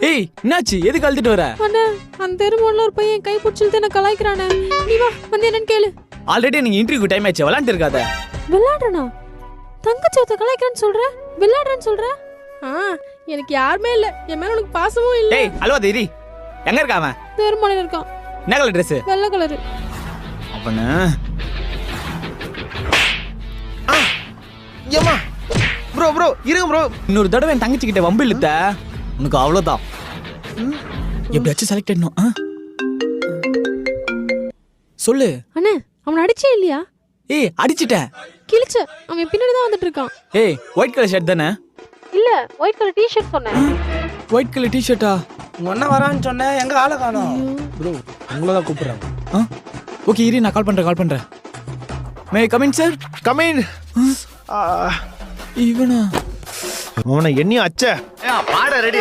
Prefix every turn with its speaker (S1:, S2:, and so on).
S1: ஏய் என்னாச்சு எதுக்கு அழுத்திட்டு வர?
S2: அண்ணா அந்த தெருமோன்ல ஒரு பையன் கை பிடிச்சிட்டு என்ன கலாய்க்கிறானே. நீ வா வந்து என்னன்னு கேளு.
S1: ஆல்ரெடி நீங்க இன்டர்வியூ டைம் ஆச்சு, விளையாண்டு இருக்காத.
S2: விளையாடுறனா? தங்கச்சி ஒருத்த கலாய்க்கிறான்னு சொல்ற, விளையாடுறேன்னு சொல்ற? எனக்கு யாருமே இல்ல, என் மேல உனக்கு பாசமும் இல்ல.
S1: ஏய் அல்வா தேரி எங்க இருக்க அவன்?
S2: தெருமோன்ல இருக்கான்.
S1: என்ன கலர் Dress?
S2: வெள்ளை கலர்.
S1: அவன
S3: ஏமா ப்ரோ இருங்க ப்ரோ.
S1: இன்னொரு தடவை என் தங்கச்சி கிட்ட வம்பு இழுத்த உனக்கு அவ்வளவுதான். எப்படியாச்சும் செலக்ட் ஆயிடணும். சொல்லு.
S2: அண்ணே அவன் அடிச்சே இல்லையா?
S1: ஏய் அடிச்சிட்டேன்.
S2: கிழிச்ச. அவன் பின்னாடி தான் வந்துட்டு இருக்கான்.
S1: ஏய் ஒயிட் கலர் ஷர்ட் தானே?
S2: இல்ல ஒயிட் கலர் டி-ஷர்ட் சொன்னேன்.
S1: ஒயிட் கலர் டி-ஷர்ட்டா?
S3: உங்க அண்ணன் வரான்னு சொன்னேன், எங்க ஆளை காணோம். ப்ரோ உங்களை தான் கூப்பிடுறாங்க.
S1: ஓகே இரு நான் கால் பண்றேன். May come in sir.
S3: Come in.
S1: இவனா?
S3: அவனை எண்ணி அச்ச பாட ரெடி.